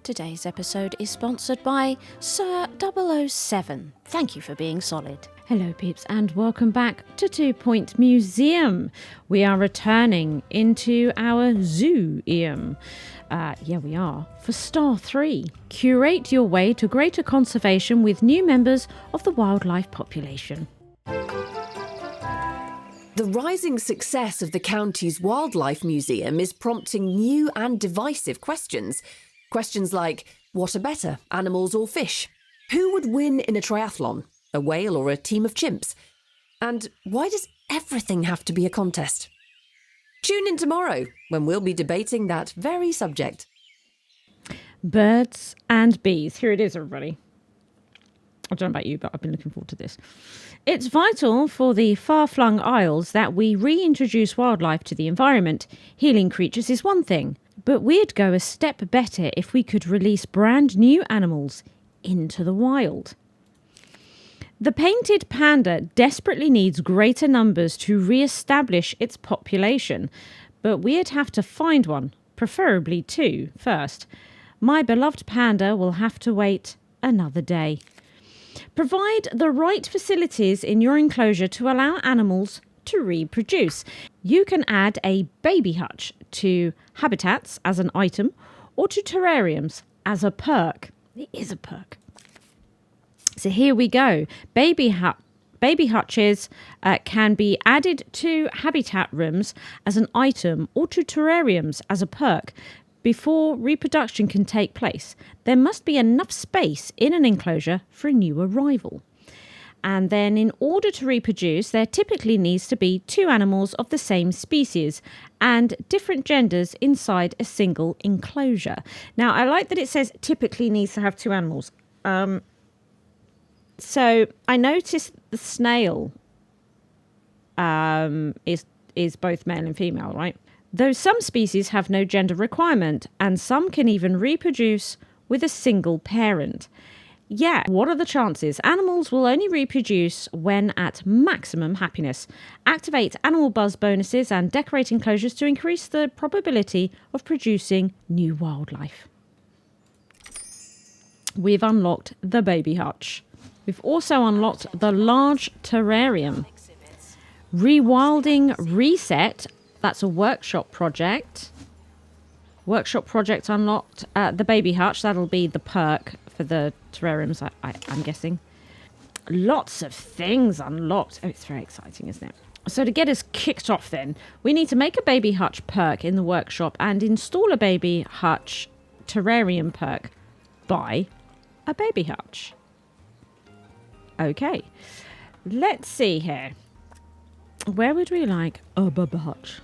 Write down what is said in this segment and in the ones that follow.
Today's episode is sponsored by Sir 007. Thank you for being solid. Hello peeps and welcome back to 2 Point Museum. We are returning into our zoo-eum. Yeah, we are. For Star 3, curate your way to greater conservation with new members of the wildlife population. The rising success of the county's wildlife museum is prompting new and divisive questions. Questions like, what are better, animals or fish? Who would win in a triathlon, a whale or a team of chimps? And why does everything have to be a contest? Tune in tomorrow when we'll be debating that very subject. Birds and bees. Here it is, everybody. I don't know about you, but I've been looking forward to this. It's vital for the Farflung Isles that we reintroduce wildlife to the environment. Healing creatures is one thing, but we'd go a step better if we could release brand new animals into the wild. The painted panda desperately needs greater numbers to re-establish its population, but we'd have to find one, preferably two, first. My beloved panda will have to wait another day. Provide the right facilities in your enclosure to allow animals to reproduce. You can add a baby hutch to habitats as an item or to terrariums as a perk. It is a perk. So here we go. Baby hutches can be added to habitat rooms as an item or to terrariums as a perk. Before reproduction can take place, there must be enough space in an enclosure for a new arrival. And then in order to reproduce, there typically needs to be two animals of the same species and different genders inside a single enclosure. Now, I like that it says typically needs to have two animals. So I noticed the snail is both male and female, right? Though some species have no gender requirement, and some can even reproduce with a single parent. Yeah, what are the chances? Animals will only reproduce when at maximum happiness. Activate animal buzz bonuses and decorate enclosures to increase the probability of producing new wildlife. We've unlocked the baby hutch. We've also unlocked the large terrarium. Rewilding Reset. That's a workshop project. Workshop project unlocked. The baby hutch, that'll be the perk for the terrariums, I'm guessing. Lots of things unlocked. Oh, it's very exciting, isn't it? So to get us kicked off then, we need to make a baby hutch perk in the workshop and install a baby hutch terrarium perk. Buy a baby hutch. Okay. Let's see here. Where would we like a baby hutch?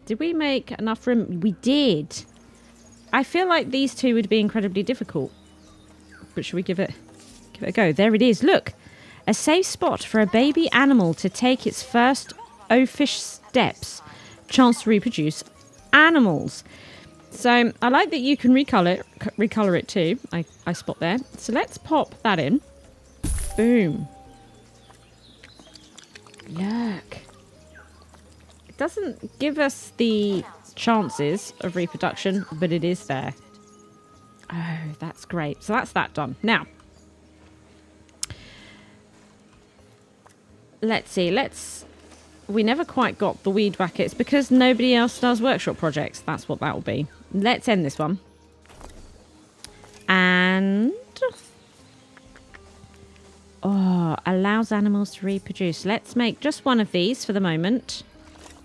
Did we make enough room? We did. I feel like these two would be incredibly difficult. But should we give it a go? There it is. Look. A safe spot for a baby animal to take its first oafish steps. Chance to reproduce animals. So I like that you can recolor it too. I spot there. So let's pop that in. Boom. Look. It doesn't give us the chances of reproduction, but it is there. Oh, that's great. So that's that done. Now, let's see. We never quite got the weed whacker. It's because nobody else does workshop projects. That's what that will be. Let's end this one. And allows animals to reproduce. Let's make just one of these for the moment.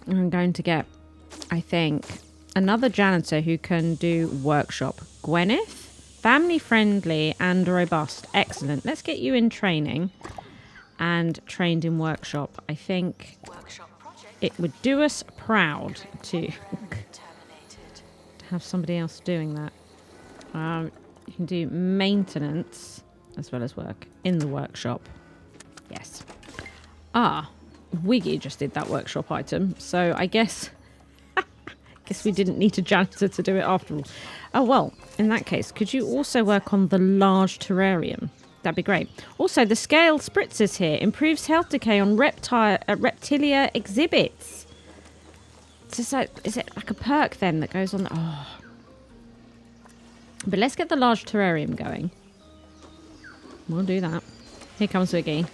I'm going to get, I think, another janitor who can do workshop. Gwyneth, family friendly and robust. Excellent. Let's get you in training and trained in workshop. I think it would do us proud to have somebody else doing that. You can do maintenance as well as work in the workshop. Yes. Wiggy just did that workshop item, so I guess we didn't need a janitor to do it after all. Oh well, in that case, could you also work on the large terrarium? That'd be great. Also, the scale spritzers here improves health decay on reptilia exhibits. Is it like a perk then that goes on? But let's get the large terrarium going. We'll do that. Here comes Wiggy.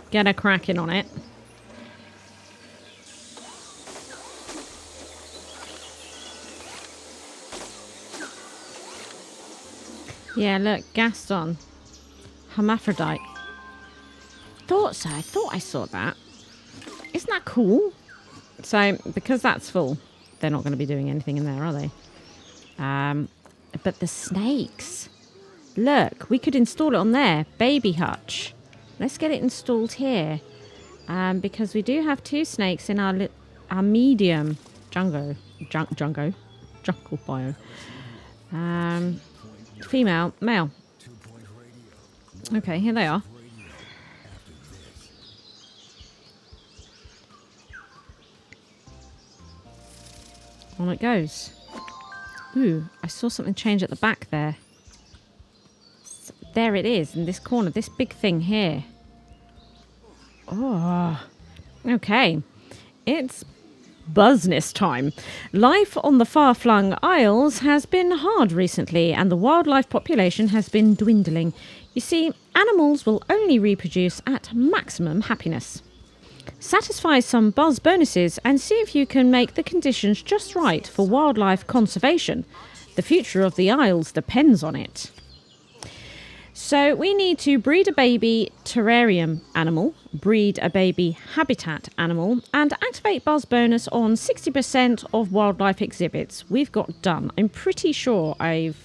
Get a cracking on it. Yeah, look, Gaston. Hermaphrodite. Thought so. I thought I saw that. Isn't that cool? So, because that's full, they're not going to be doing anything in there, are they? But the snakes. Look, we could install it on there. Baby hutch. Let's get it installed here. Because we do have 2 snakes in our medium jungle bio. Female, male. Okay, here they are. On it goes. Ooh, I saw something change at the back there. There it is, in this corner, this big thing here. Oh, okay. It's Buzzness time. Life on the Farflung Isles has been hard recently, and the wildlife population has been dwindling. You see, animals will only reproduce at maximum happiness. Satisfy some buzz bonuses and see if you can make the conditions just right for wildlife conservation. The future of the Isles depends on it. So we need to breed a baby terrarium animal, breed a baby habitat animal, and activate buzz bonus on 60% of wildlife exhibits. We've got done. I'm pretty sure I've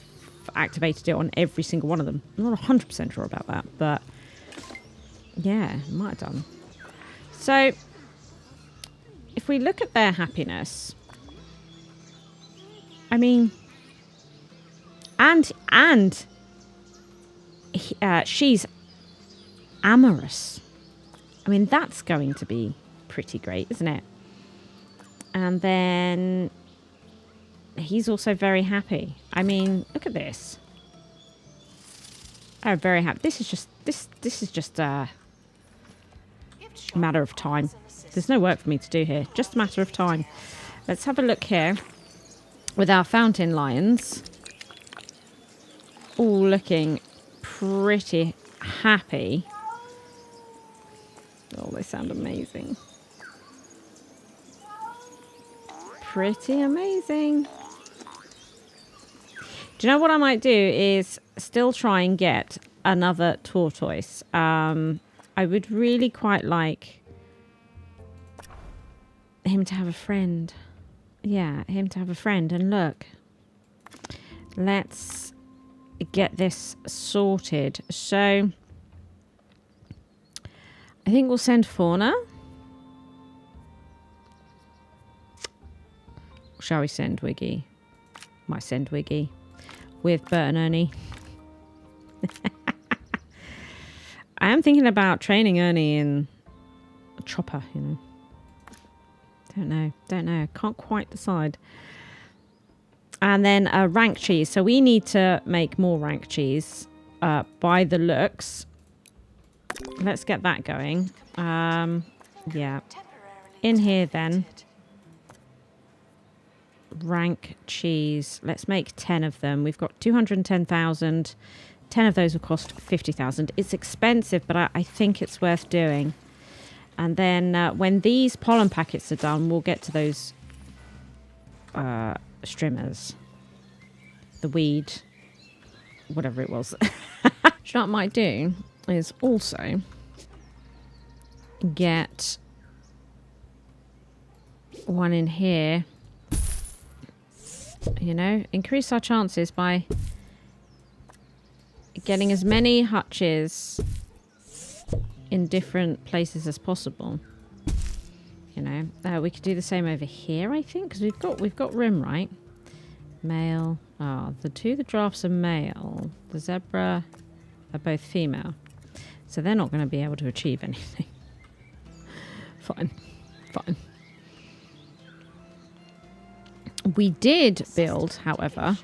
activated it on every single one of them. I'm not 100% sure about that, but yeah, might have done. So if we look at their happiness, I mean, and she's amorous. I mean, that's going to be pretty great, isn't it? And then he's also very happy. I mean, look at this. Oh, very happy. This is just a matter of time. There's no work for me to do here. Just a matter of time. Let's have a look here with our fountain lions. All looking pretty happy. Oh, they sound amazing. Pretty amazing. Do you know what I might do is still try and get another tortoise. I would really quite like him to have a friend. Yeah, him to have a friend. And look, let's get this sorted. So I think we'll send Fauna. Shall we send Wiggy? Might send Wiggy with Bert and Ernie. I am thinking about training Ernie in a chopper, you know. Don't know. Can't quite decide. And then a rank cheese. So we need to make more rank cheese by the looks. Let's get that going. Yeah. In here then. Rank cheese. Let's make 10 of them. We've got 210,000. 10 of those will cost 50,000. It's expensive, but I think it's worth doing. And then when these pollen packets are done, we'll get to those streamers. The weed. Whatever it was. What I might do is also get one in here. You know, increase our chances by getting as many hutches in different places as possible. You know, we could do the same over here, I think, because we've got room, right? Male. Oh, the giraffes are male. The zebra are both female, so they're not going to be able to achieve anything. Fine. We did build, however,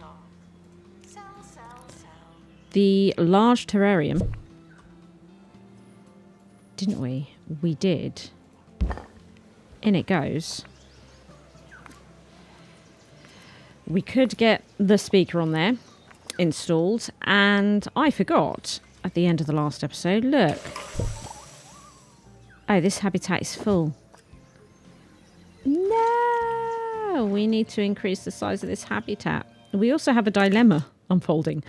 the large terrarium. Didn't we? We did. In it goes. we could get the speaker on there installed. And I forgot at the end of the last episode, look. Oh, this habitat is full. No, we need to increase the size of this habitat. We also have a dilemma unfolding.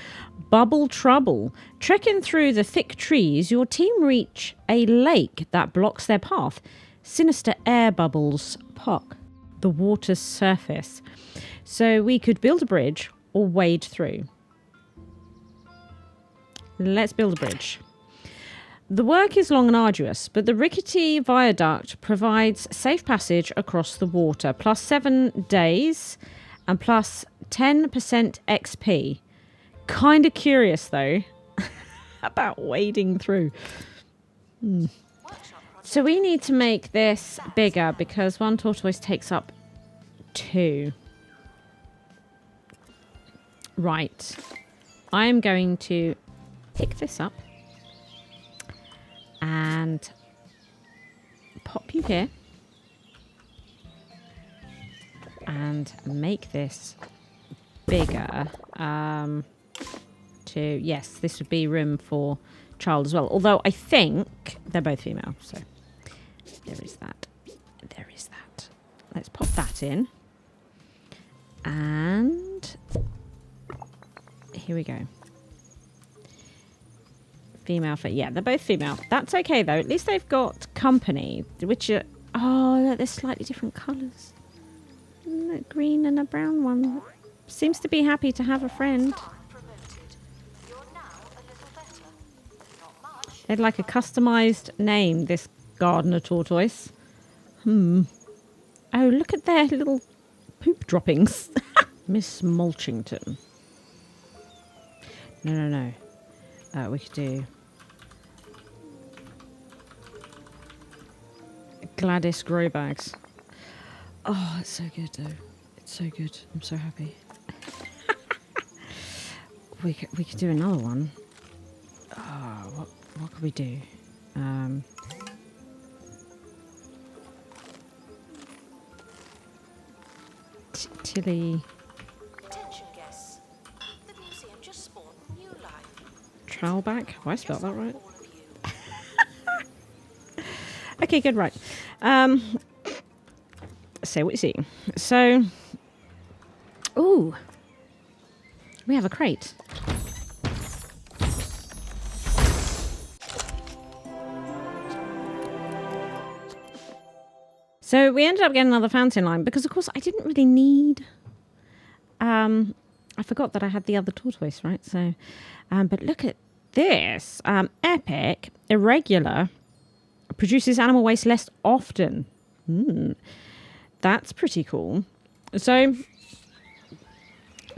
Bubble trouble. Trekking through the thick trees, your team reach a lake that blocks their path. Sinister air bubbles pock the water's surface. So we could build a bridge or wade through. Let's build a bridge. The work is long and arduous, but the rickety viaduct provides safe passage across the water, plus 7 days and plus 10% XP. Kind of curious, though, about wading through. So we need to make this bigger because 1 tortoise takes up 2. Right. I'm going to pick this up and pop you here and make this bigger. Yes, this would be room for child as well. Although I think they're both female, so there is that. There is that. Let's pop that in. And here we go. Female, yeah, they're both female. That's okay though. At least they've got company, which are, oh, look, they're slightly different colours. A green and a brown one. Seems to be happy to have a friend. They'd like a customised name, this gardener tortoise. Oh, look at their little poop droppings. Miss Mulchington. No. We could do Gladys Growbags. Oh, it's so good though. It's so good. I'm so happy. we could do another one. Oh, what could we do? Tilly. Attention guests. The museum just spawned new life. Trowelback. Have I spelled that right? Okay, good, right. Say what you see. So, ooh, we have a crate. So we ended up getting another fountain line because, of course, I didn't really need. I forgot that I had the other tortoise, right? So, but look at this. Epic, irregular, produces animal waste less often. That's pretty cool. So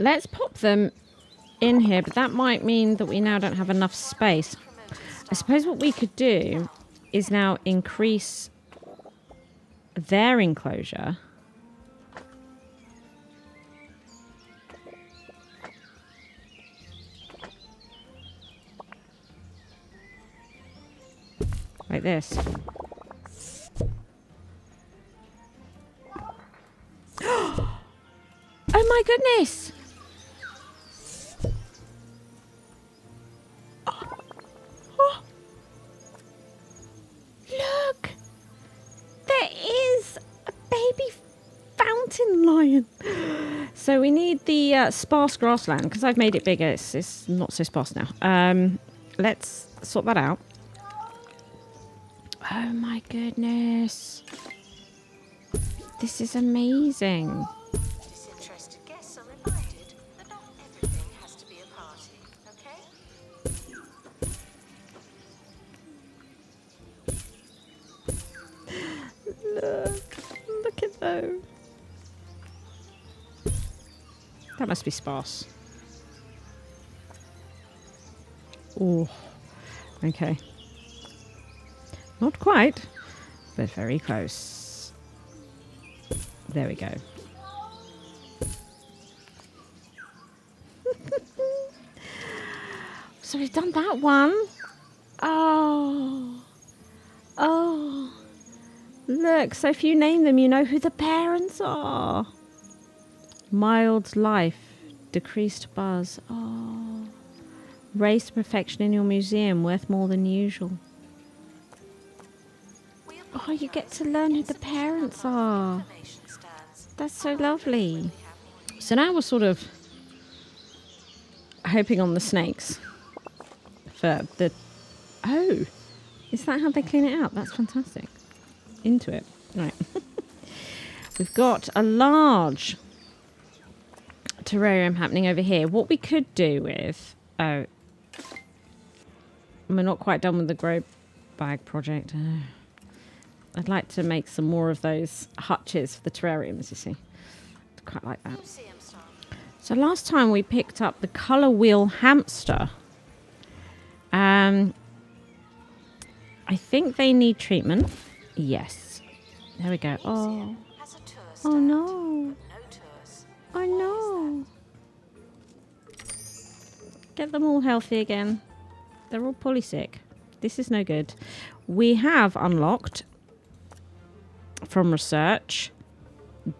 let's pop them in here, but that might mean that we now don't have enough space. I suppose what we could do is now increase their enclosure. Like this. Oh my goodness! Oh. Look! There is a baby fountain lion. So we need the sparse grassland because I've made it bigger. It's not so sparse now. Let's sort that out. Oh my goodness. This is amazing. Disinterested guests are reminded that not everything has to be a party, okay? Look at those. That must be sparse. Oh, okay. Not quite, but very close. There we go. So we've done that one. Oh. Look, so if you name them, you know who the parents are. Mild life, decreased buzz. Oh, raise to perfection in your museum, worth more than usual. Oh, you get to learn who the parents are. That's so lovely. So now we're sort of hoping on the snakes for the... Oh, is that how they clean it out? That's fantastic. Into it. Right. We've got a large terrarium happening over here. What we could do with... Oh. We're not quite done with the grow bag project. I'd like to make some more of those hutches for the terrariums, you see. I'd quite like that. So last time we picked up the colour wheel hamster. I think they need treatment. Yes. There we go. Oh. Oh no. Oh no. Get them all healthy again. They're all polysick. This is no good. We have unlocked, from research,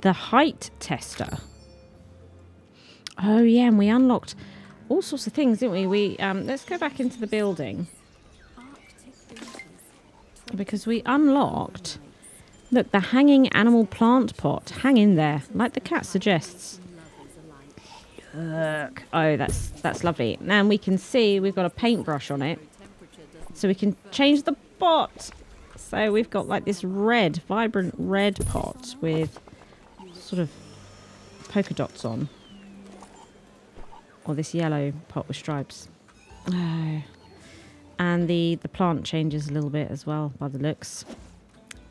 the height tester. Oh yeah, and we unlocked all sorts of things, didn't we? Let's go back into the building. Because we unlocked... Look, the hanging animal plant pot. Hang in there, like the cat suggests. Look. Oh, that's lovely. And we can see we've got a paintbrush on it. So we can change the pot. So we've got like this red, vibrant red pot with sort of polka dots on. Or this yellow pot with stripes. Oh. And the plant changes a little bit as well by the looks.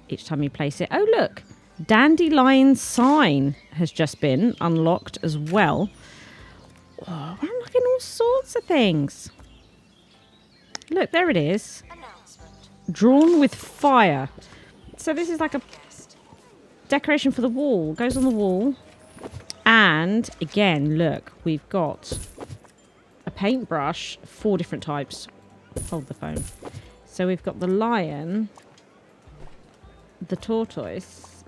Each time you place it. Oh, look. Dandelion sign has just been unlocked as well. Oh, we're unlocking all sorts of things. Look, there it is. Drawn with fire. So this is like a decoration for the wall. Goes on the wall. And again, look, we've got a paintbrush, 4 different types. Hold the phone. So we've got the lion, the tortoise,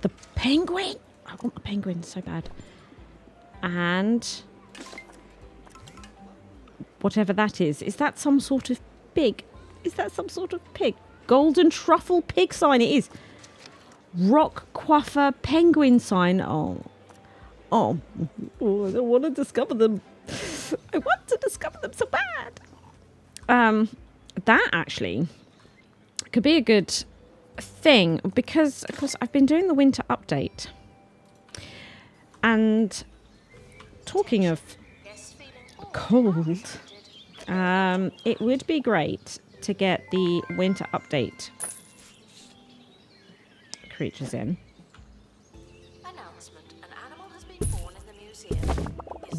the penguin. I want the penguin so bad. And whatever that is. Is that some sort of pig? Is that some sort of pig? Golden truffle pig sign it is. Rock coiffer penguin sign. Oh, I don't want to discover them. I want to discover them so bad. That actually could be a good thing because, of course, I've been doing the winter update. And talking of cold, it would be great to get the winter update creatures in. Announcement. An animal has been born in the museum.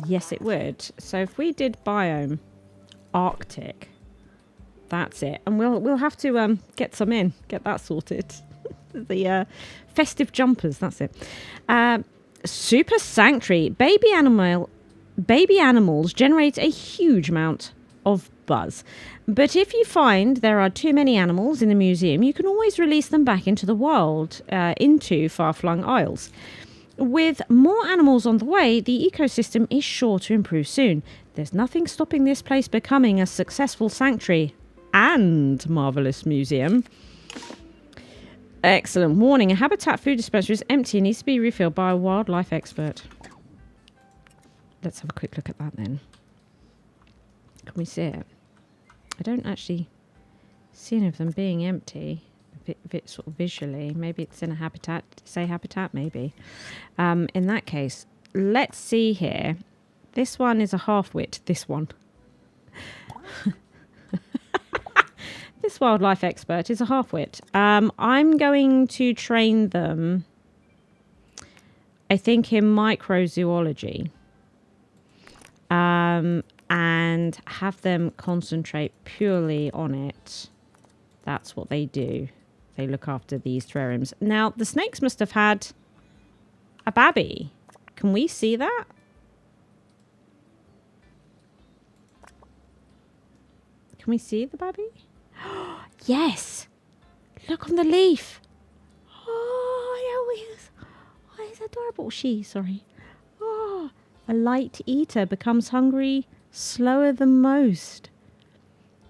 Yes, it would. So if we did biome Arctic, that's it. And we'll have to get some in, get that sorted. The festive jumpers, that's it. Super Sanctuary. Baby animals generate a huge amount of buzz. But if you find there are too many animals in the museum, you can always release them back into the wild, into Farflung Isles. With more animals on the way, the ecosystem is sure to improve soon. There's nothing stopping this place becoming a successful sanctuary and marvellous museum. Excellent. Warning, a habitat food dispenser is empty and needs to be refilled by a wildlife expert. Let's have a quick look at that then. Can we see it? I don't actually see any of them being empty. A bit sort of visually. Maybe it's in a habitat. Say habitat, maybe. In that case, let's see here. This one is a half-wit. This one. This wildlife expert is a half-wit. I'm going to train them, I think, in microzoology. And have them concentrate purely on it. That's what they do. They look after these terrariums. Now, the snakes must have had a babby. Can we see that? Can we see the babby? Yes. Look on the leaf. Oh, there he is. Oh, he's adorable. Sorry. Oh, a light eater becomes hungry slower than most.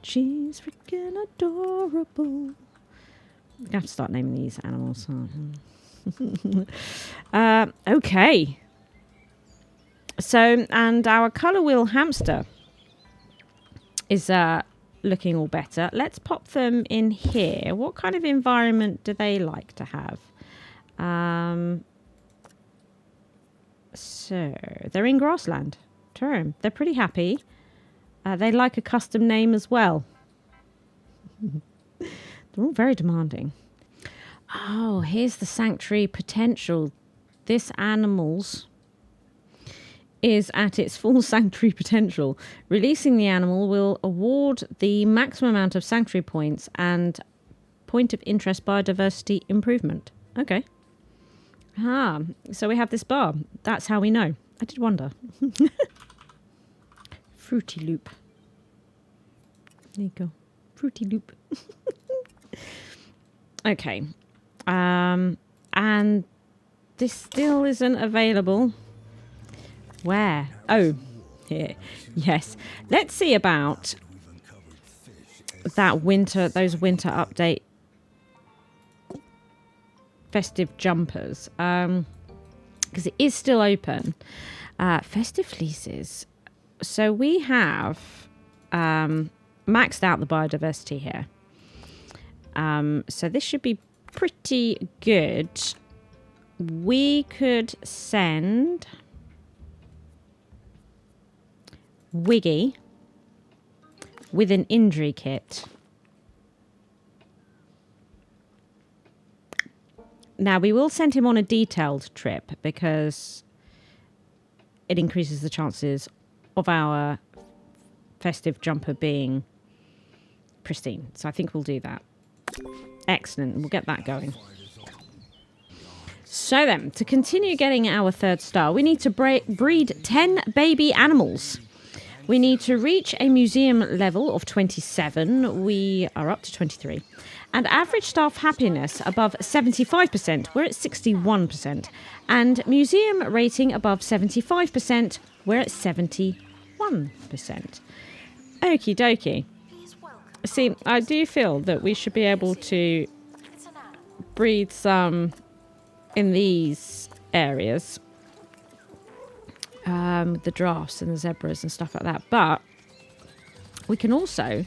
She's freaking adorable. We have to start naming these animals. Okay. So, and our colour wheel hamster is looking all better. Let's pop them in here. What kind of environment do they like to have? So, they're in grassland. True. They're pretty happy. They like a custom name as well. They're all very demanding. Oh, here's the sanctuary potential. This animal's is at its full sanctuary potential. Releasing the animal will award the maximum amount of sanctuary points and point of interest biodiversity improvement. Okay. So we have this bar. That's how we know. I did wonder. Fruity Loop. There you go. Fruity Loop. Okay. And this still isn't available. Where? Oh, here. Yes. Let's see about that those winter update festive jumpers. Because it is still open. Festive fleeces. So we have maxed out the biodiversity here. So this should be pretty good. We could send Wiggy with an injury kit. Now, we will send him on a detailed trip because it increases the chances of our festive jumper being pristine. So I think we'll do that. Excellent. We'll get that going. So then, to continue getting our 3rd star, we need to breed 10 baby animals. We need to reach a museum level of 27. We are up to 23. And average staff happiness above 75%. We're at 61%. And museum rating above 75%. We're at 71%. Okie dokie. See, I do feel that we should be able to breed some in these areas. The giraffes and the zebras and stuff like that. But we can also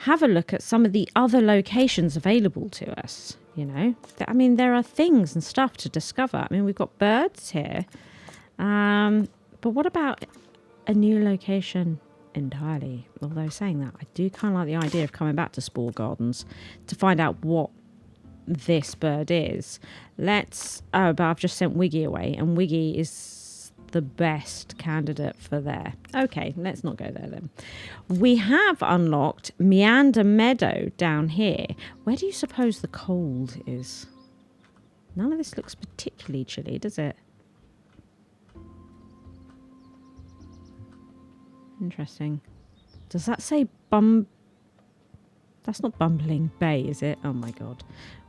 have a look at some of the other locations available to us, you know. I mean, there are things and stuff to discover. I mean, we've got birds here. But what about a new location entirely? Although saying that, I do kind of like the idea of coming back to Spore Gardens to find out what this bird is. But I've just sent Wiggy away, and Wiggy is the best candidate for there. Okay, let's not go there then. We have unlocked Meander Meadow down here. Where do you suppose the cold is? None of this looks particularly chilly, does it? Interesting. Does that say That's not Bumbling Bay, is it? Oh my god.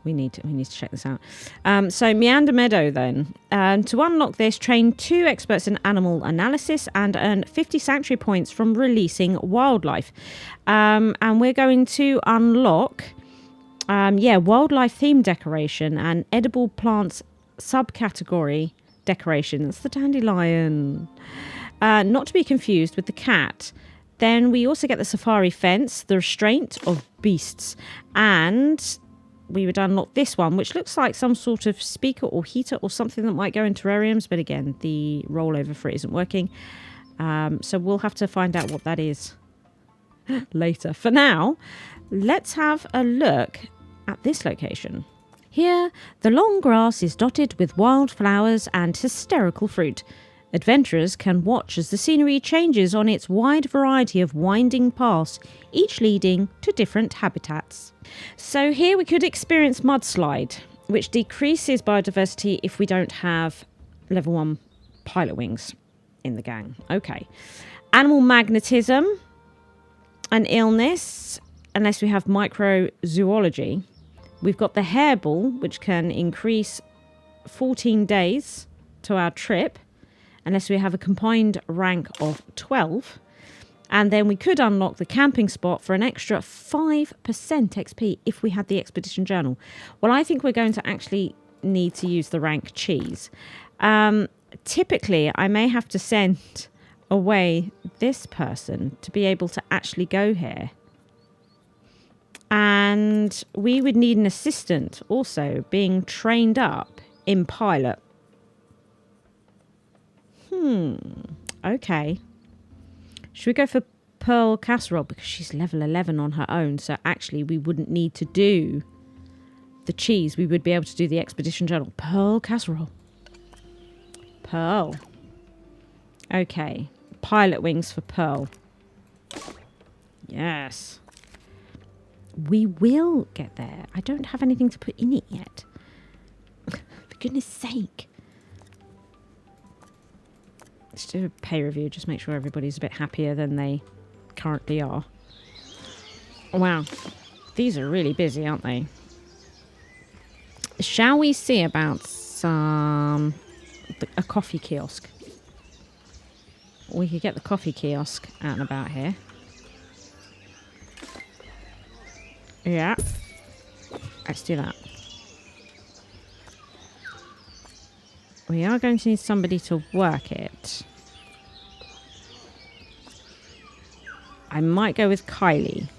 We need to check this out. So Meander Meadow then. To unlock this, train 2 experts in animal analysis and earn 50 sanctuary points from releasing wildlife. And we're going to unlock wildlife theme decoration and edible plants subcategory decoration. That's the dandelion. Not to be confused with the cat. Then we also get the safari fence, the restraint of beasts, and we would unlock this one, which looks like some sort of speaker or heater or something that might go in terrariums. But again, the rollover for it isn't working. So we'll have to find out what that is later. For now, let's have a look at this location. Here, the long grass is dotted with wild flowers and hysterical fruit. Adventurers can watch as the scenery changes on its wide variety of winding paths, each leading to different habitats. So here we could experience mudslide, which decreases biodiversity if we don't have level 1 pilot wings in the gang. Okay. Animal magnetism, an illness, unless we have microzoology. We've got the hairball, which can increase 14 days to our trip, unless we have a combined rank of 12. And then we could unlock the camping spot for an extra 5% XP if we had the expedition journal. Well, I think we're going to actually need to use the rank cheese. Typically, I may have to send away this person to be able to actually go here. And we would need an assistant also being trained up in pilot. Okay. Should we go for Pearl Casserole? Because she's level 11 on her own. So actually we wouldn't need to do the cheese. We would be able to do the expedition journal. Pearl Casserole. Pearl. Okay. Pilot wings for Pearl. Yes. We will get there. I don't have anything to put in it yet. For goodness sake. Let's do a pay review. Just make sure everybody's a bit happier than they currently are. Wow. These are really busy, aren't they? Shall we see about a coffee kiosk? We could get the coffee kiosk out and about here. Yeah. Let's do that. We are going to need somebody to work it. I might go with Kylie.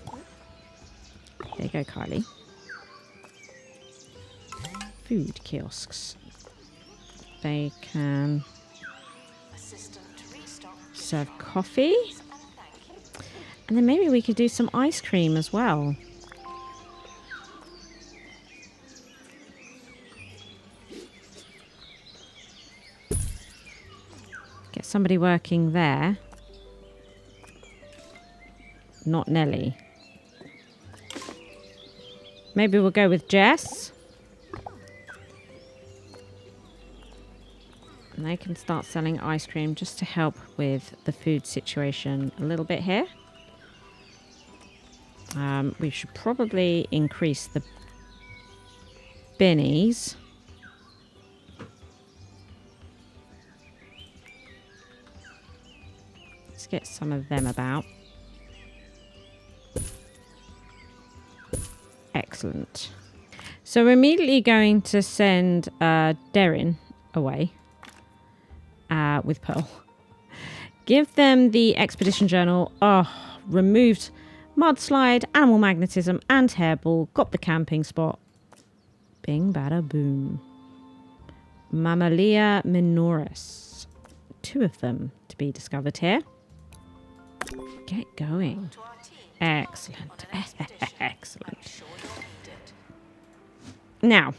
There you go, Kylie. Food kiosks. They can serve coffee. And then maybe we could do some ice cream as well. Get somebody working there. Not Nelly. Maybe we'll go with Jess. And they can start selling ice cream just to help with the food situation a little bit here. We should probably increase the bennies. Let's get some of them about. Excellent. So we're immediately going to send Darren away with Pearl. Give them the expedition journal. Oh, removed mudslide, animal magnetism, and hairball. Got the camping spot. Bing, bada, boom. Mammalia minoris. 2 of them to be discovered here. Get going. Excellent. Excellent. Now,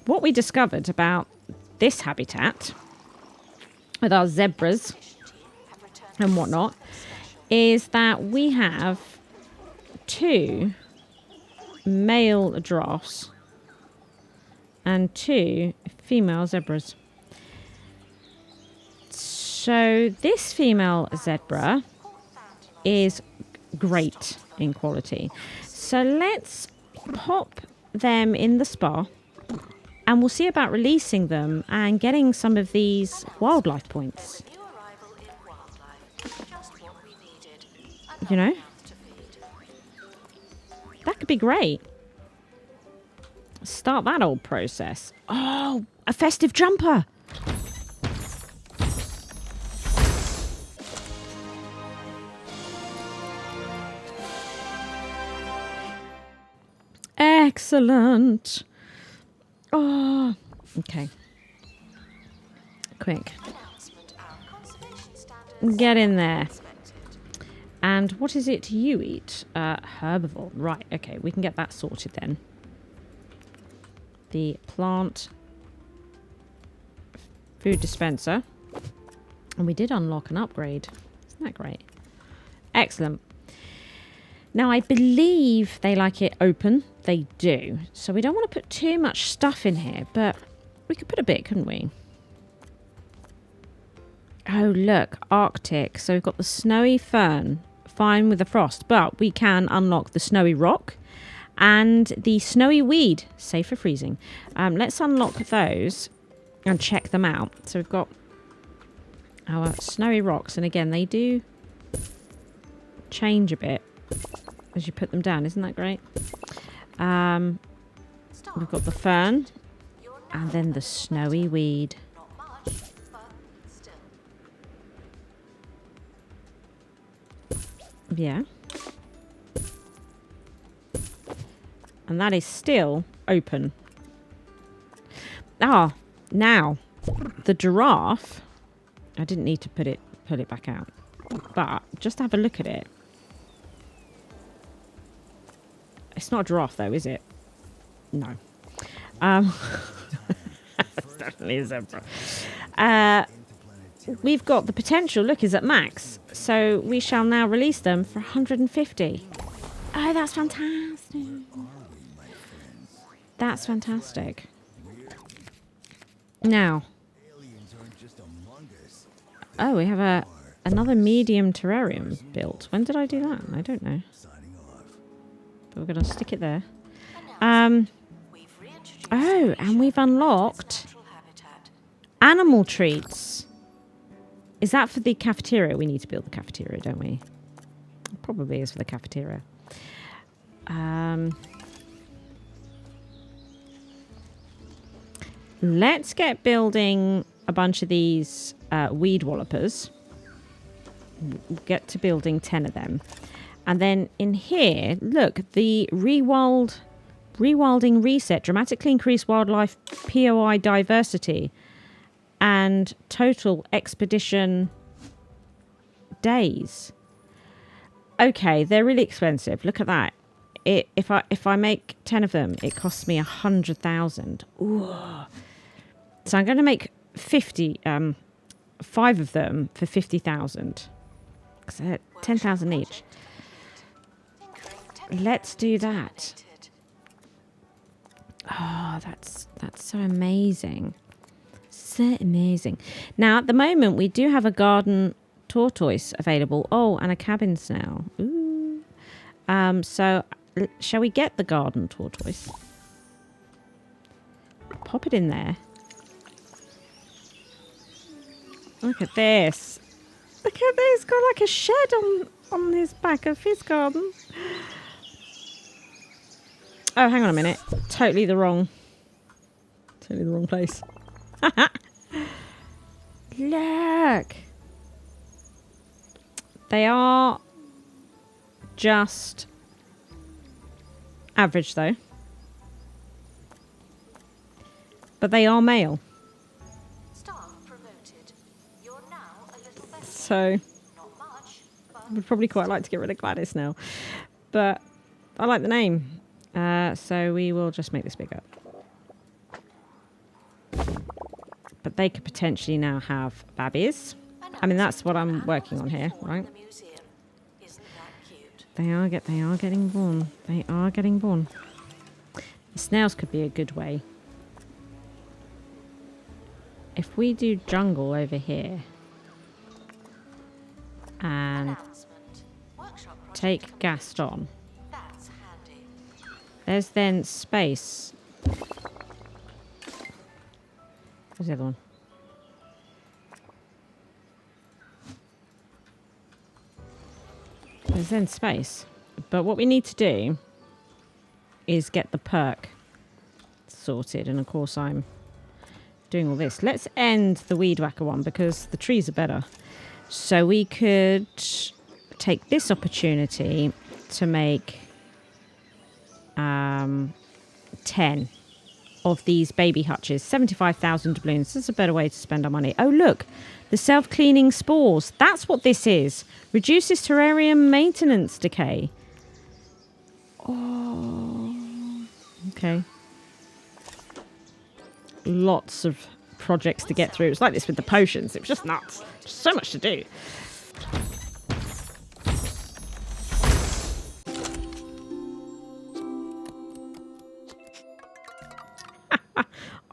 what we discovered about this habitat with our zebras and whatnot is that we have 2 male giraffes and 2 female zebras. So this female zebra is great in quality. So let's pop them in the spa and we'll see about releasing them and getting some of these wildlife points. You know? That could be great. Start that old process. Oh, a festive jumper. Excellent. Oh, okay. Quick. Get in there. And what is it you eat? Herbivore. Right, okay. We can get that sorted then. The plant food dispenser. And we did unlock an upgrade. Isn't that great? Excellent. Now, I believe they like it open. They do. So we don't want to put too much stuff in here, but we could put a bit, couldn't we? Oh, look. Arctic. So we've got the snowy fern. Fine with the frost. But we can unlock the snowy rock and the snowy weed. Safe for freezing. Let's unlock those. and check them out. So we've got our snowy rocks, and again, they do change a bit as you put them down. Isn't that great? We've got the fern, and then the snowy weed. Yeah. And that is still open. Ah, now the giraffe. I didn't need to pull it back out, but just have a look at it. It's not a giraffe though, is it? No. It's definitely a zebra. We've got the potential. Look, is at max, so we shall now release them for 150. Oh, that's fantastic. That's fantastic. Now, oh, we have another medium terrarium built. When did I do that? I don't know. But we're going to stick it there. Oh, and we've unlocked animal treats. Is that for the cafeteria? We need to build the cafeteria, don't we? It probably is for the cafeteria. Let's get building a bunch of these weed wallopers. We'll get to building 10 of them. And then in here, look, the rewilding reset dramatically increased wildlife POI diversity and total expedition days. Okay, they're really expensive. Look at that. If I make 10 of them, it costs me 100,000. Ooh. So I'm going to make 5 of them for 50,000. Because they're 10,000 each. Let's do that. Oh, that's so amazing. So amazing. Now, at the moment, we do have a garden tortoise available. Oh, and a cabin snail. Ooh. So, shall we get the garden tortoise? Pop it in there. Look at this. Look at this. Got like a shed on his back of his garden. Oh, hang on a minute. Totally the wrong place. Look. They are just average though. But they are male. So I would probably quite like to get rid of Gladys now. But I like the name. So we will just make this bigger. But they could potentially now have babbies. I mean, that's what I'm working on here, right? They are getting born. They are getting born. The snails could be a good way. If we do jungle over here and take Gaston, there's then space. Where's the other one? There's then space. But what we need to do is get the perk sorted. And of course I'm doing all this. Let's end the weed whacker one because the trees are better. So we could take this opportunity to make 10 of these baby hutches. 75,000 doubloons. This is a better way to spend our money. Oh, look. The self-cleaning spores. That's what this is. Reduces terrarium maintenance decay. Oh. Okay. Lots of projects to get through. It's like this with the potions. It was just nuts. Just so much to do.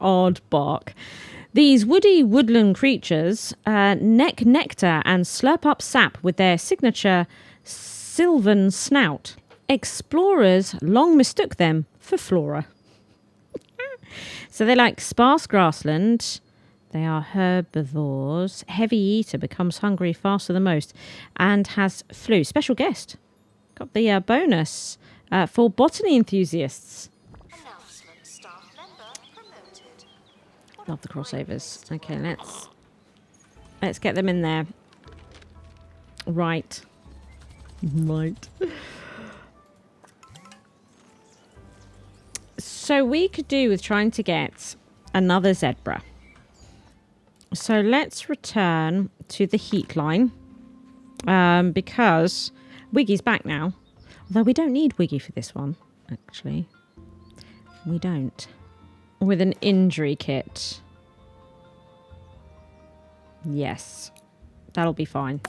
Odd bark. These woody woodland creatures neck nectar and slurp up sap with their signature sylvan snout. Explorers long mistook them for flora. So they like sparse grassland, They are herbivores. Heavy eater, becomes hungry faster than most, and has flu. Special guest. Got the bonus for botany enthusiasts. Announcement, staff member promoted. Love the crossovers. Okay, let's get them in there. Right. Right. So we could do with trying to get another zebra. So let's return to the heat line. Because Wiggy's back now. Although we don't need Wiggy for this one, actually. We don't. With an injury kit. Yes. That'll be fine.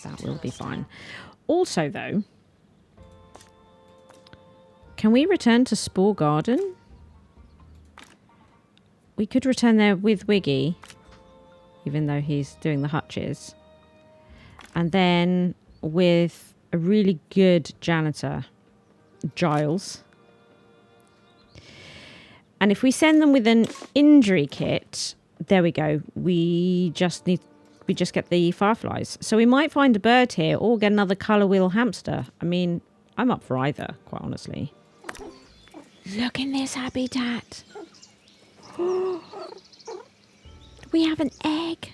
That will be fine. Also, though, can we return to Spore Garden? We could return there with Wiggy, even though he's doing the hutches. And then with a really good janitor, Giles. And if we send them with an injury kit, there we go. We just get the fireflies. So we might find a bird here or get another colour wheel hamster. I mean, I'm up for either, quite honestly. Look in this habitat. We have an egg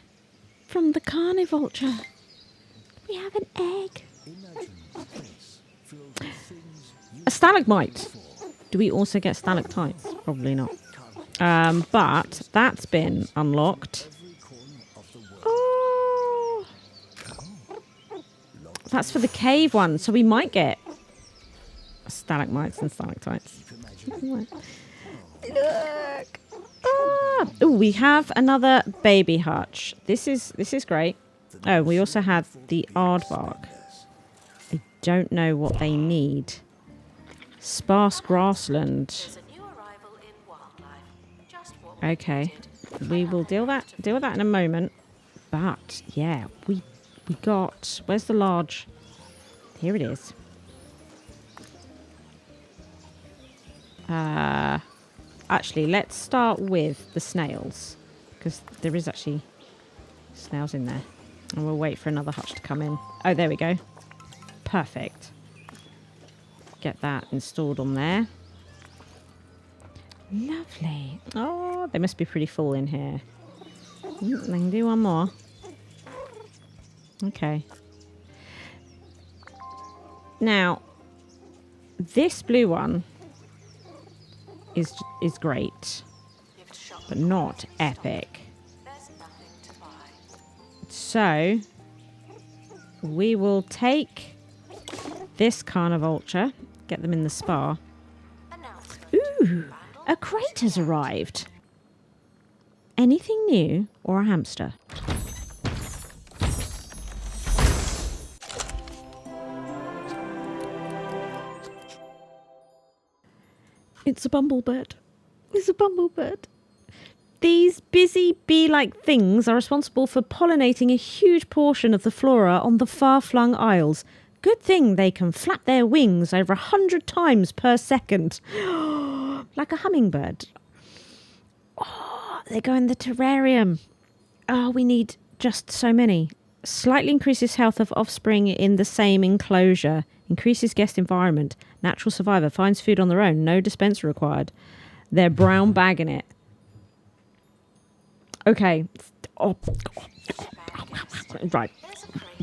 from the carnivulture. We have an egg. A stalagmite. Do we also get stalactites? Probably not. But that's been unlocked. Oh, that's for the cave one. So we might get stalagmites and stalactites. Look. Ah. Oh, we have another baby hutch. This is great. Oh, we also have the aardvark. I don't know what they need. Sparse grassland. There's a new arrival in wildlife. Just what we Okay, needed. we will deal with that in a moment. But yeah, we got. Where's the large? Here it is. Actually, let's start with the snails because there is actually snails in there, and we'll wait for another hutch to come in. Oh, there we go. Perfect. Get that installed on there. Lovely. Oh, they must be pretty full in here. They can do one more. Okay. Now, this blue one is great, You've shot but not epic. There's nothing to buy. So, we will take this carnivulture, get them in the spa. Announcement. Ooh, a crate has arrived. Anything new or a hamster? It's a bumblebird. It's a bumblebird. These busy bee-like things are responsible for pollinating a huge portion of the flora on the Farflung Isles. Good thing they can flap their wings over 100 times per second. Like a hummingbird. Oh, they go in the terrarium. Oh, we need just so many. Slightly increases health of offspring in the same enclosure. Increases guest environment. Natural survivor. Finds food on their own. No dispenser required. They're brown bagging it. Okay. Oh. Right.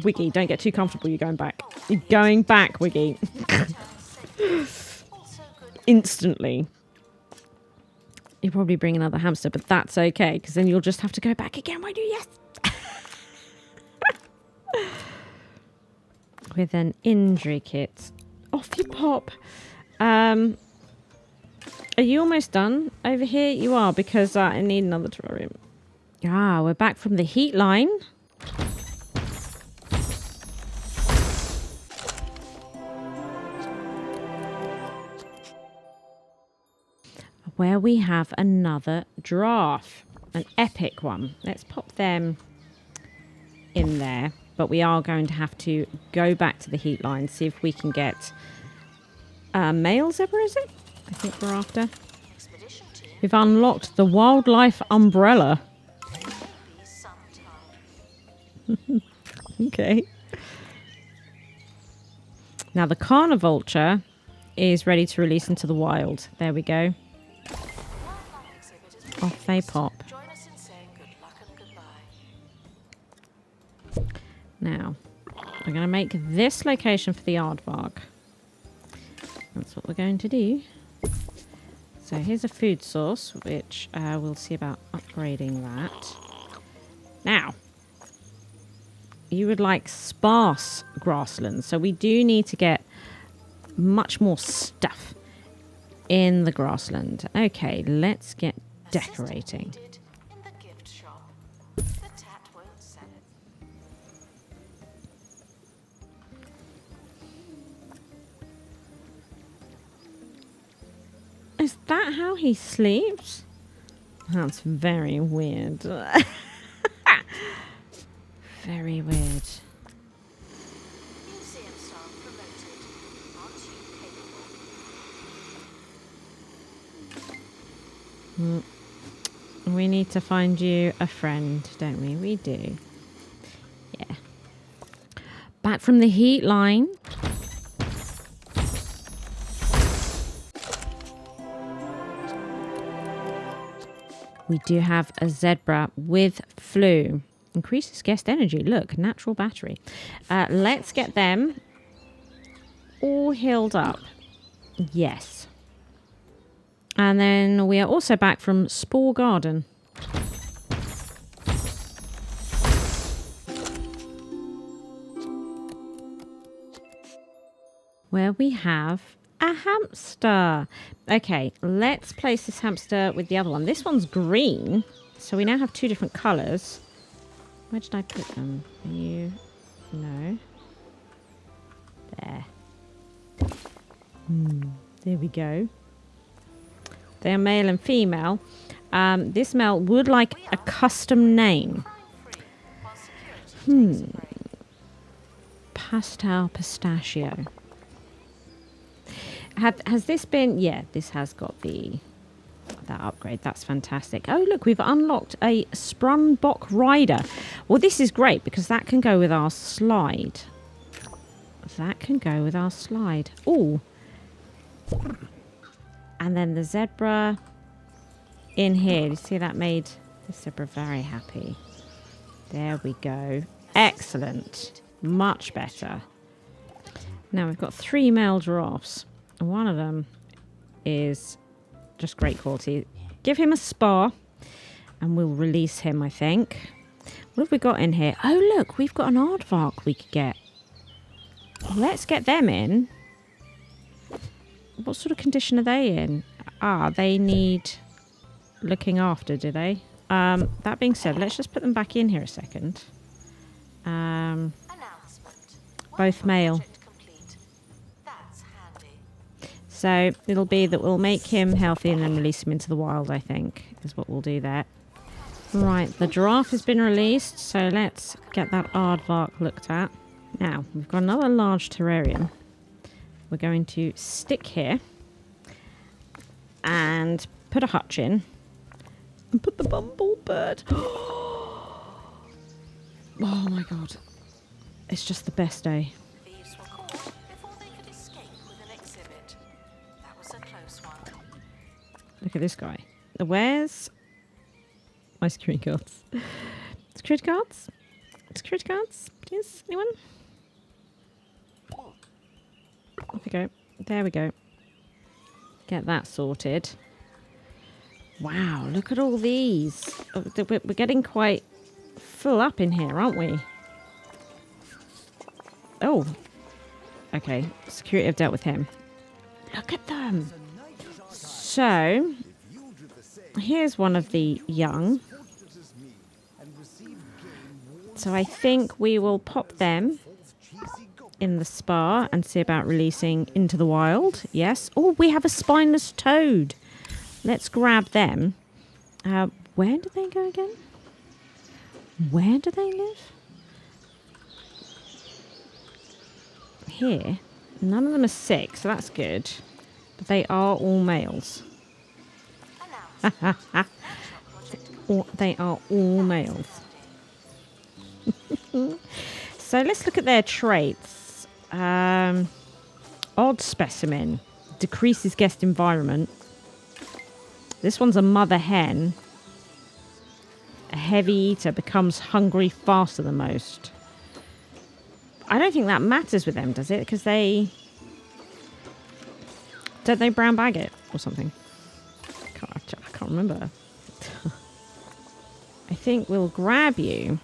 Wiggy, don't get too comfortable. You're going back. You're going back, Wiggy. Instantly. You'll probably bring another hamster, but that's okay, because then you'll just have to go back again. Why do you? Yes. With an injury kit. Off you pop. Are you almost done over here? You are, because I need another terrarium. Ah, we're back from the heat line. Where we have another giraffe. An epic one. Let's pop them in there. But we are going to have to go back to the heat line, see if we can get a male zebra, is it? I think we're after. Expedition team We've unlocked the wildlife umbrella. Maybe sometime. Okay. Now the carnivulture is ready to release into the wild. There we go. Wildlife exhibit is Off they pop. Join us in saying good luck and goodbye. Now, we're going to make this location for the aardvark. That's what we're going to do. So here's a food source, which we'll see about upgrading that. Now, you would like sparse grasslands, so we do need to get much more stuff in the grassland. Okay, let's get decorating. Assistant needed in the gift shop. The tat won't sell it. Is that how he sleeps? That's very weird. Very weird. Museum staff promoted. Aren't you capable? We need to find you a friend, don't we? We do. Yeah. Back from the heat line. We do have a zebra with flu. Increases guest energy. Look, natural battery. Let's get them all healed up. Yes. And then we are also back from Spore Garden. Where we have a hamster. Okay, let's place this hamster with the other one. This one's green, so we now have two different colours. Where did I put them? Are you... No. There. There we go. They are male and female. This male would like a custom name. Pastel Pistachio. Has this been... Yeah, this has got that upgrade. That's fantastic. Oh, look, we've unlocked a Sprunbok Rider. Well, this is great because that can go with our slide. That can go with our slide. Oh. And then the zebra in here. You see that made the zebra very happy. There we go. Excellent. Much better. Now we've got 3 male giraffes. One of them is just great quality. Give him a spa and we'll release him, I think. What have we got in here? Oh, look, we've got an aardvark we could get. Let's get them in. What sort of condition are they in? Ah, they need looking after, do they? That being said, let's just put them back in here a second. Announcement. Both male. Project complete. That's handy. So it'll be that we'll make him healthy and then release him into the wild, I think, is what we'll do there. Right, the giraffe has been released, so let's get that aardvark looked at. Now, we've got another large terrarium. We're going to stick here and put a hutch in and put the bumblebird. Oh my god. It's just the best day. Thieves were caught before they could escape with an exhibit. That was a close one. Look at this guy. Where's my security guards? Security guards? Security guards? Please? Anyone? Off we go. There we go. Get that sorted. Wow, look at all these. We're getting quite full up in here, aren't we? Oh. Okay, security have dealt with him. Look at them. So, here's one of the young. So I think we will pop them in the spa and see about releasing into the wild. Yes. Oh, we have a spineless toad. Let's grab them. Where do they go again? Where do they live? Here. None of them are sick, so that's good. But they are all males. They are all males. So let's look at their traits. Odd specimen. Decreases guest environment. This one's a mother hen. A heavy eater, becomes hungry faster than most. I don't think that matters with them, does it? Because don't they brown bag it or something? I can't remember. I think we'll grab you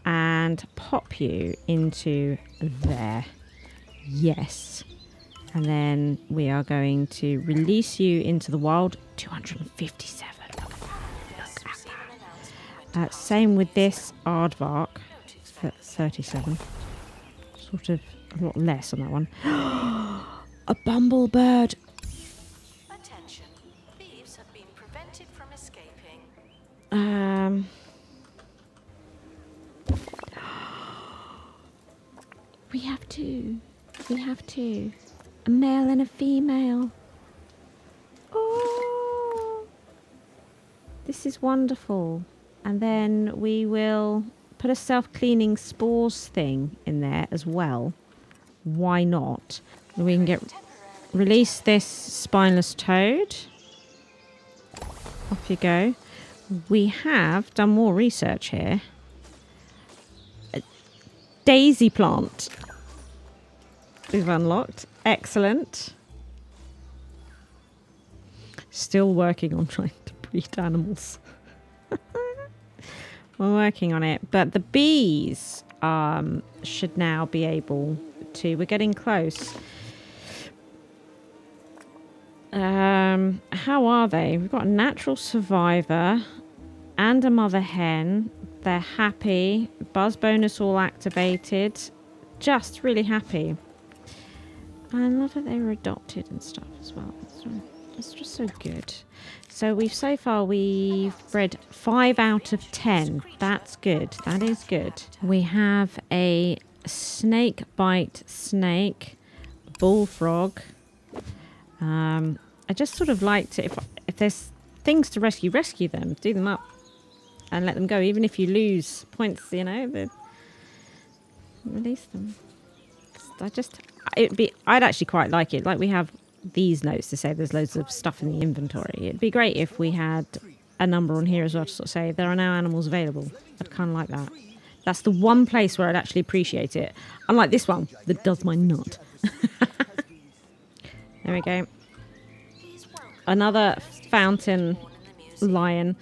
and pop you into there. Yes. And then we are going to release you into the wild. 257. Same with this aardvark. 37. Sort of a lot less on that one. A bumblebird. Attention. Thieves have been prevented from escaping. We have two. We have two. A male and a female. Oh, this is wonderful. And then we will put a self-cleaning spores thing in there as well. Why not? We can release this spineless toad. Off you go. We have done more research here. A daisy plant. We've unlocked. Excellent. Still working on trying to breed animals. We're working on it. But the bees should now be able to... We're getting close. How are they? We've got a natural survivor and a mother hen. They're happy. Buzz bonus all activated. Just really happy. I love that they were adopted and stuff as well. It's just so good. So we've bred 5 out of 10. That's good. That is good. We have a snake bite snake, bullfrog. I just sort of like to, if there's things to rescue them, do them up and let them go. Even if you lose points, you know, release them. I'd actually quite like it. Like we have these notes to say there's loads of stuff in the inventory. It'd be great if we had a number on here as well to sort of say there are now animals available. I'd kind of like that. That's the one place where I'd actually appreciate it. Unlike this one that does my nut. There we go. Another fountain lion.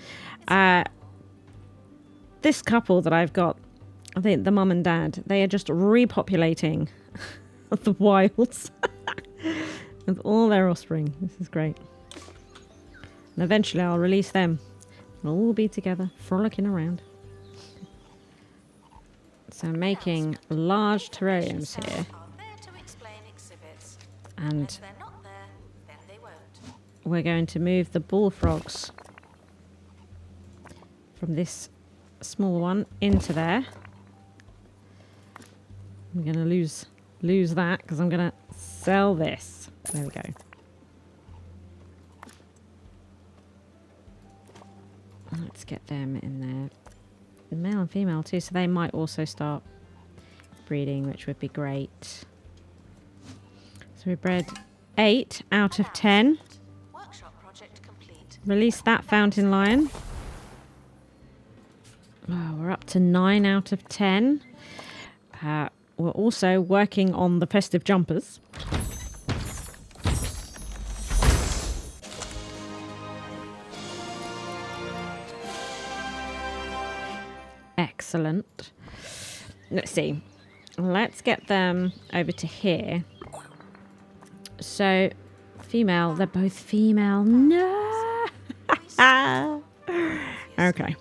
This couple that I've got, I think the mum and dad, they are just repopulating the wilds with all their offspring. This is great. And eventually I'll release them. We'll all be together, frolicking around. So I'm making large terrariums here. And we're going to move the bullfrogs from this small one into there. I'm going to lose that because I'm going to sell this. There we go. Let's get them in there. Male and female too, so they might also start breeding, which would be great. So we bred 8 out of 10. Workshop project complete. Release that fountain lion. Oh, we're up to 9 out of 10. We're also working on the festive jumpers. Excellent. Let's see. Let's get them over to here. So, female. They're both female. No! Okay.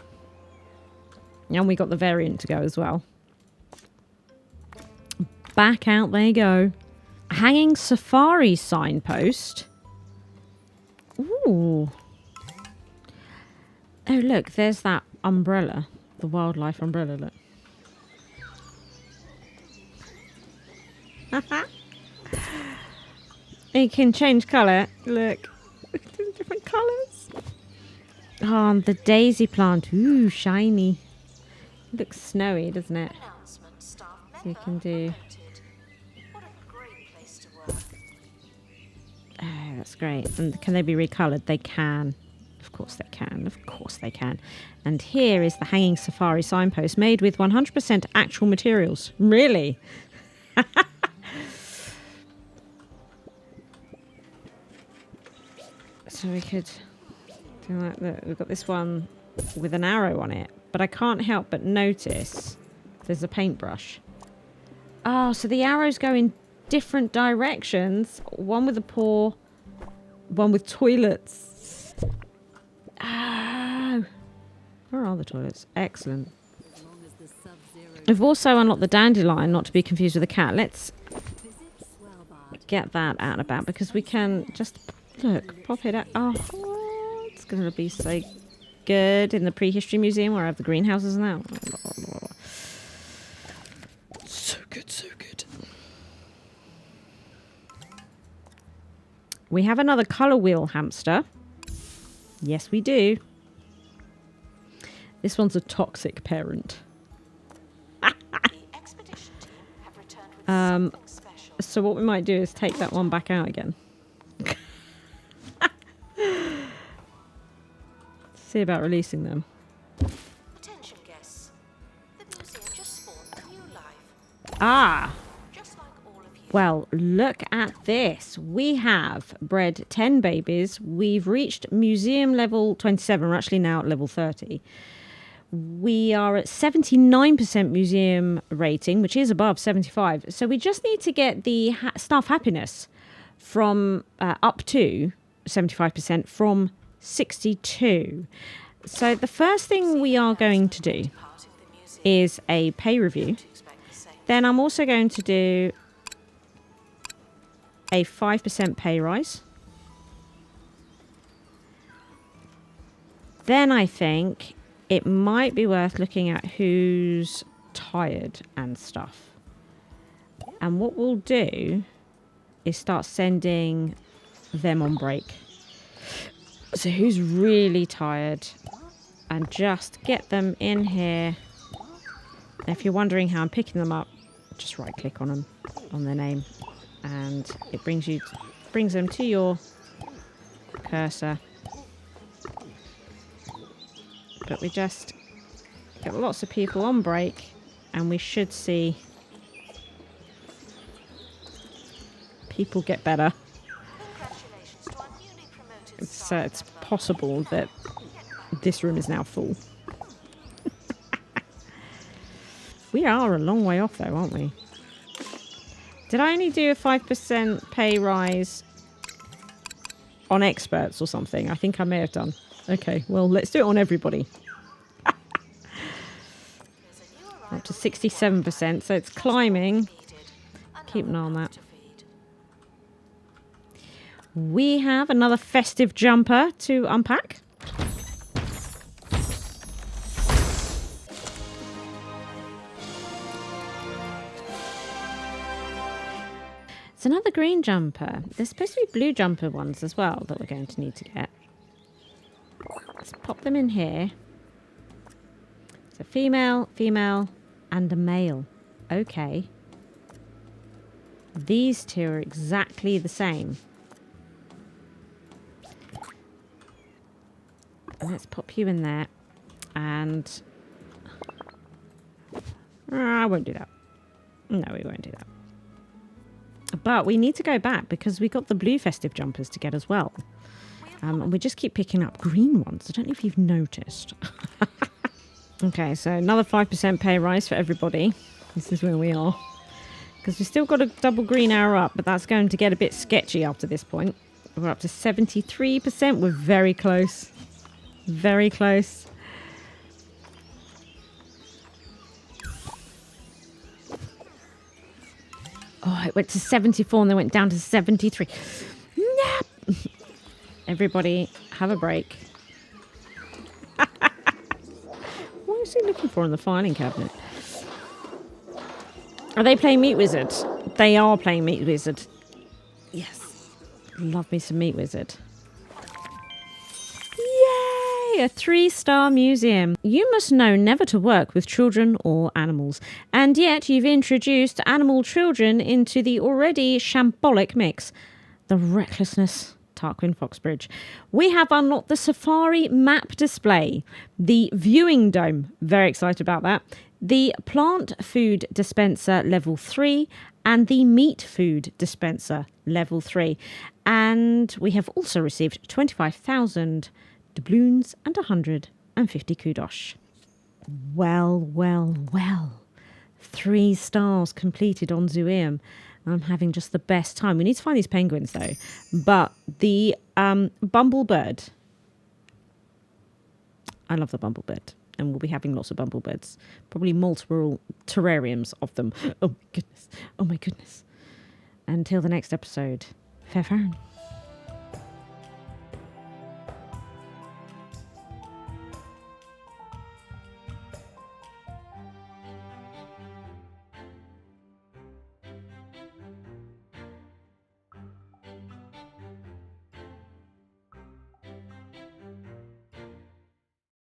And we got the variant to go as well. Back out they go. Hanging safari signpost. Ooh. Oh, look. There's that umbrella. The wildlife umbrella, look. It can change colour. Look. Different colours. Oh, and the daisy plant. Ooh, shiny. Looks snowy, doesn't it? Announcement staff So you member can do... promoted. What a great place to work. Oh, that's great. And can they be recoloured? They can. Of course they can. Of course they can. And here is the hanging safari signpost made with 100% actual materials. Really? So we could do like that. We've got this one with an arrow on it, but I can't help but notice there's a paintbrush. Oh, so the arrows go in different directions. One with a paw, one with toilets. Oh, where are the toilets? Excellent. We've also unlocked the dandelion, not to be confused with the cat. Let's get that out and about because we can just look, pop it out. Oh, it's going to be so good in the prehistory museum where I have the greenhouses now. So good, so good. We have another colour wheel hamster. Yes, we do. This one's a toxic parent. The expedition team have returned with something special. So what we might do is take that one back out again. See about releasing them. Attention guests. The museum just spawned a new life. Ah! Just like all of you. Well, look at this. We have bred 10 babies. We've reached museum level 27. We're actually now at level 30. We are at 79% museum rating, which is above 75. So we just need to get the staff happiness from up to 75% from 62. So the first thing we are going to do Departing the museum is a pay review. to expect the same. Then I'm also going to do a 5% pay rise. Then I think it might be worth looking at who's tired and stuff. And what we'll do is start sending them on break. So who's really tired? And just get them in here. And if you're wondering how I'm picking them up, just right click on them, on their name. And it brings them to your cursor. But we just get lots of people on break and we should see people get better. Congratulations to our newly promoted So it's possible that this room is now full. We are a long way off though, aren't we? Did I only do a 5% pay rise on experts or something? I think I may have done. Okay, well, let's do it on everybody. Up to 67%, so it's climbing. Keep an eye on that. We have another festive jumper to unpack. It's another green jumper. There's supposed to be blue jumper ones as well that we're going to need to get. Let's pop them in here. It's a female, female, and a male. Okay. These two are exactly the same. Let's pop you in there. And... I won't do that. No, we won't do that. But we need to go back because we got the blue festive jumpers to get as well. And we just keep picking up green ones. I don't know if you've noticed. Okay, so another 5% pay rise for everybody. This is where we are. Because we've still got a double green arrow up, but that's going to get a bit sketchy after this point. We're up to 73%. We're very close. Very close. Oh, it went to 74 and then went down to 73. Nah. Everybody, have a break. What is he looking for in the filing cabinet? Are they playing Meat Wizard? They are playing Meat Wizard. Yes. Love me some Meat Wizard. a 3-star museum. You must know never to work with children or animals, and yet you've introduced animal children into the already shambolic mix. The recklessness. Tarquin Foxbridge. We have unlocked the Safari map display, the viewing dome, very excited about that, the plant food dispenser level 3, and the meat food dispenser level 3. And we have also received 25,000 doubloons and 150 kudosh. Well. 3 stars completed on Zooium. I'm having just the best time. We need to find these penguins, though. But the bumblebird. I love the bumblebird. And we'll be having lots of bumblebirds. Probably multiple terrariums of them. Oh, my goodness. Oh, my goodness. Until the next episode. Fair Farron.